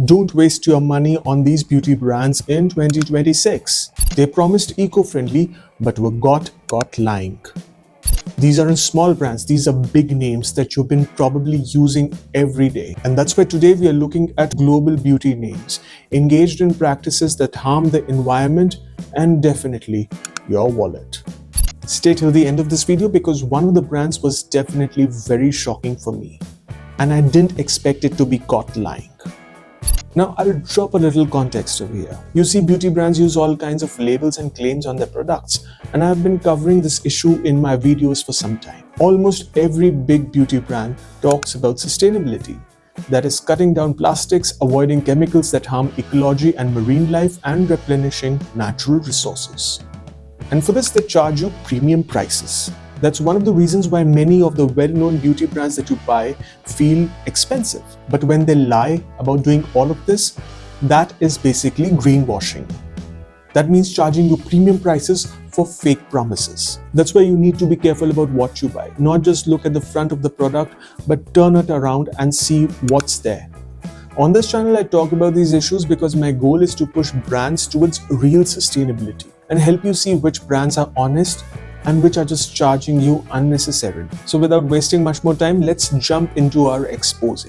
Don't waste your money on these beauty brands in 2026. They promised eco-friendly but were caught lying. These aren't small brands, these are big names that you've been probably using every day. And that's why today we are looking at global beauty names engaged in practices that harm the environment and definitely your wallet. Stay till the end of this video because one of the brands was definitely very shocking for me. And I didn't expect it to be caught lying. Now, I'll drop a little context over here. You see, beauty brands use all kinds of labels and claims on their products, and I've been covering this issue in my videos for some time. Almost every big beauty brand talks about sustainability. That is, cutting down plastics, avoiding chemicals that harm ecology and marine life, and replenishing natural resources. And for this, they charge you premium prices. That's one of the reasons why many of the well-known beauty brands that you buy feel expensive. But when they lie about doing all of this, that is basically greenwashing. That means charging you premium prices for fake promises. That's why you need to be careful about what you buy. Not just look at the front of the product, but turn it around and see what's there. On this channel, I talk about these issues because my goal is to push brands towards real sustainability and help you see which brands are honest and which are just charging you unnecessarily. So without wasting much more time, let's jump into our expose.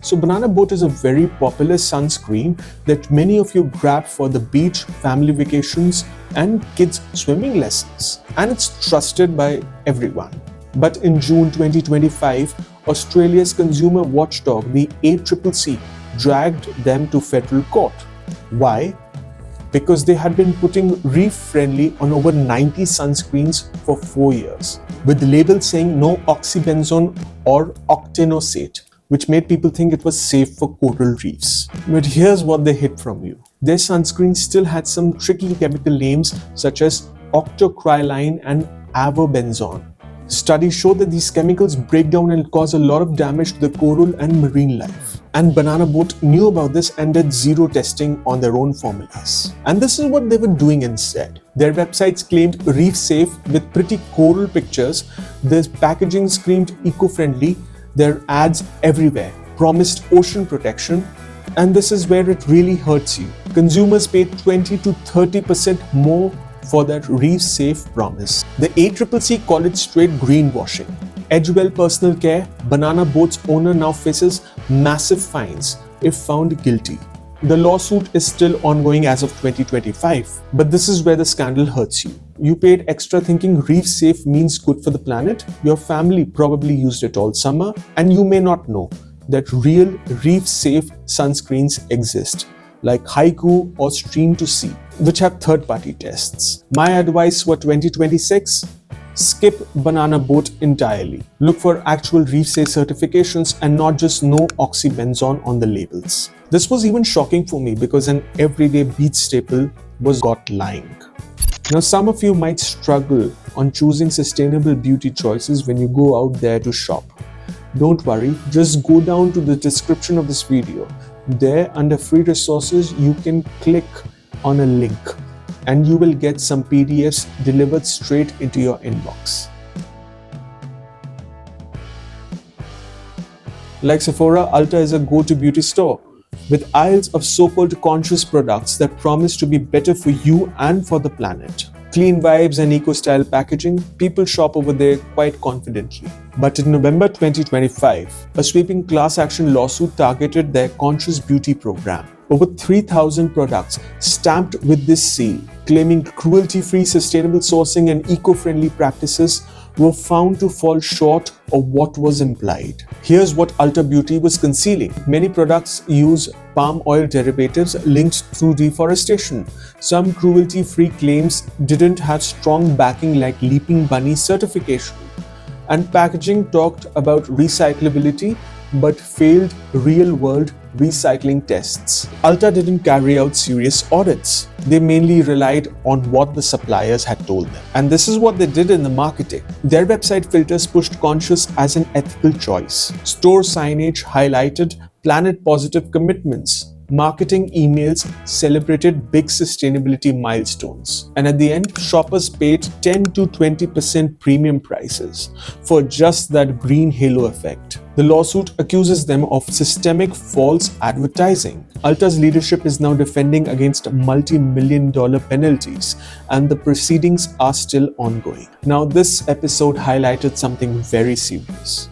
So Banana Boat is a very popular sunscreen that many of you grab for the beach, family vacations, and kids' swimming lessons. And it's trusted by everyone. But in June 2025, Australia's consumer watchdog, the ACCC, dragged them to federal court. Why? Because they had been putting reef-friendly on over 90 sunscreens for 4 years, with the label saying no oxybenzone or octinoxate, which made people think it was safe for coral reefs. But here's what they hid from you. Their sunscreen still had some tricky chemical names such as octocrylene and avobenzone. Studies show that these chemicals break down and cause a lot of damage to the coral and marine life. And Banana Boat knew about this and did zero testing on their own formulas. And this is what they were doing instead. Their websites claimed reef-safe with pretty coral pictures. Their packaging screamed eco-friendly. Their ads everywhere promised ocean protection. And this is where it really hurts you. Consumers paid 20 to 30% more for that reef-safe promise. The ACCC called it straight greenwashing. Edgewell Personal Care, Banana Boat's owner, now faces massive fines if found guilty. The lawsuit is still ongoing as of 2025, but this is where the scandal hurts you. You paid extra thinking reef-safe means good for the planet. Your family probably used it all summer, and you may not know that real reef-safe sunscreens exist, like Haiku or Stream to Sea, which have third-party tests. My advice for 2026? Skip Banana Boat entirely. Look for actual reef-safe certifications and not just no oxybenzone on the labels. This was even shocking for me because an everyday beach staple was caught lying. Now, some of you might struggle on choosing sustainable beauty choices when you go out there to shop. Don't worry, just go down to the description of this video. There, under free resources, you can click on a link and you will get some PDFs delivered straight into your inbox. Like Sephora, Ulta is a go-to beauty store with aisles of so-called conscious products that promise to be better for you and for the planet. Clean vibes and eco-style packaging, people shop over there quite confidently. But in November 2025, a sweeping class action lawsuit targeted their conscious beauty program. Over 3,000 products stamped with this seal, claiming cruelty-free sustainable sourcing and eco-friendly practices, were found to fall short of what was implied. Here's what Ulta Beauty was concealing. Many products use palm oil derivatives linked to deforestation. Some cruelty-free claims didn't have strong backing like Leaping Bunny certification. And packaging talked about recyclability but failed real-world recycling tests. Ulta didn't carry out serious audits. They mainly relied on what the suppliers had told them. And this is what they did in the marketing. Their website filters pushed conscious as an ethical choice. Store signage highlighted planet-positive commitments. marketing emails celebrated big sustainability milestones. And at the end, shoppers paid 10 to 20% premium prices for just that green halo effect. The lawsuit accuses them of systemic false advertising. Ulta's leadership is now defending against multi-million-dollar penalties, and the proceedings are still ongoing. Now, this episode highlighted something very serious,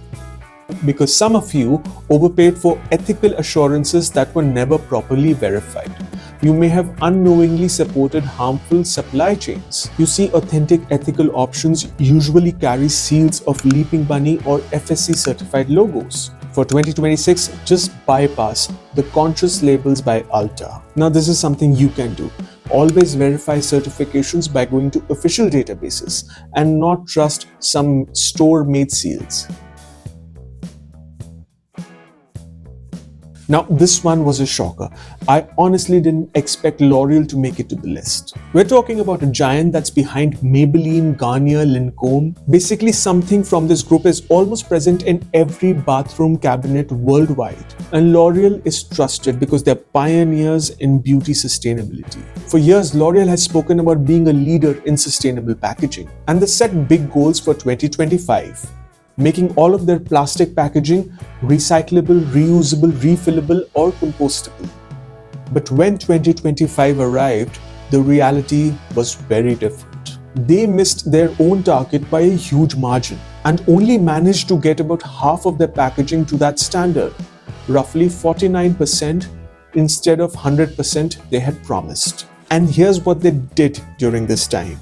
because some of you overpaid for ethical assurances that were never properly verified. You may have unknowingly supported harmful supply chains. You see, authentic ethical options usually carry seals of Leaping Bunny or FSC certified logos. For 2026, just bypass the conscious labels by Ulta. Now, this is something you can do. Always verify certifications by going to official databases and not trust some store-made seals. Now, this one was a shocker. I honestly didn't expect L'Oreal to make it to the list. We're talking about a giant that's behind Maybelline, Garnier, Lancome. Basically, something from this group is almost present in every bathroom cabinet worldwide. And L'Oreal is trusted because they're pioneers in beauty sustainability. For years, L'Oreal has spoken about being a leader in sustainable packaging, and they set big goals for 2025. Making all of their plastic packaging recyclable, reusable, refillable, or compostable. But when 2025 arrived, the reality was very different. They missed their own target by a huge margin and only managed to get about half of their packaging to that standard, roughly 49% instead of 100% they had promised. And here's what they did during this time.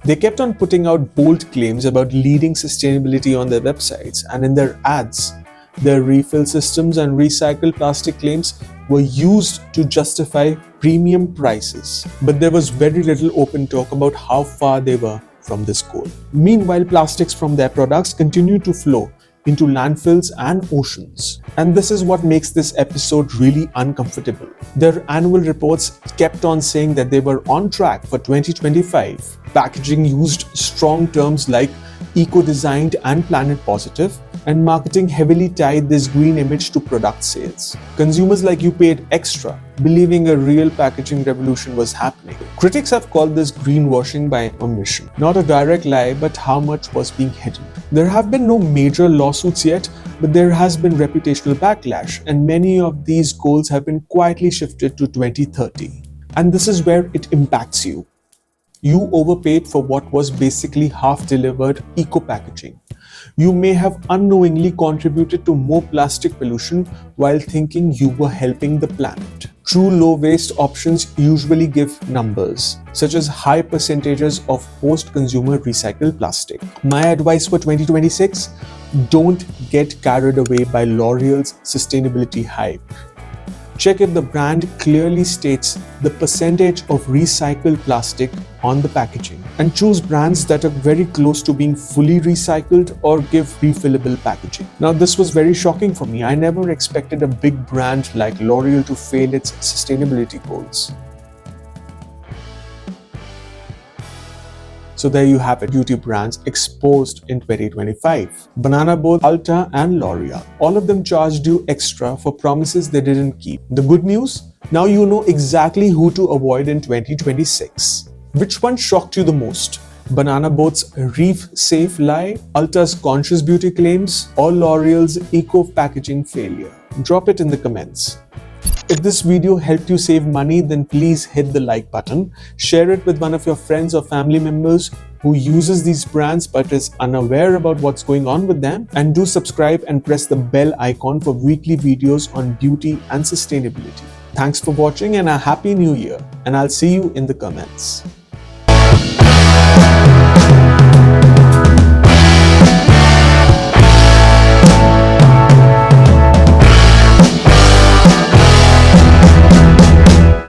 They kept on putting out bold claims about leading sustainability on their websites, and in their ads, their refill systems and recycled plastic claims were used to justify premium prices. But there was very little open talk about how far they were from this goal. Meanwhile, plastics from their products continued to flow into landfills and oceans. And this is what makes this episode really uncomfortable. Their annual reports kept on saying that they were on track for 2025. Packaging used strong terms like eco-designed and planet positive, and marketing heavily tied this green image to product sales. Consumers like you paid extra, believing a real packaging revolution was happening. Critics have called this greenwashing by omission. Not a direct lie, but how much was being hidden. There have been no major lawsuits yet, but there has been reputational backlash, and many of these goals have been quietly shifted to 2030. And this is where it impacts you. You overpaid for what was basically half-delivered eco-packaging. You may have unknowingly contributed to more plastic pollution while thinking you were helping the planet. True low-waste options usually give numbers, such as high percentages of post-consumer recycled plastic. My advice for 2026: don't get carried away by L'Oreal's sustainability hype. Check if the brand clearly states the percentage of recycled plastic on the packaging, and choose brands that are very close to being fully recycled or give refillable packaging. Now, this was very shocking for me. I never expected a big brand like L'Oreal to fail its sustainability goals. So there you have it, beauty brands exposed in 2025. Banana Boat, Ulta and L'Oreal. All of them charged you extra for promises they didn't keep. The good news? Now you know exactly who to avoid in 2026. Which one shocked you the most? Banana Boat's reef-safe lie, Ulta's conscious beauty claims, or L'Oreal's eco-packaging failure? Drop it in the comments. If this video helped you save money, then please hit the like button. Share it with one of your friends or family members who uses these brands but is unaware about what's going on with them. And do subscribe and press the bell icon for weekly videos on beauty and sustainability. Thanks for watching and a happy new year. And I'll see you in the comments.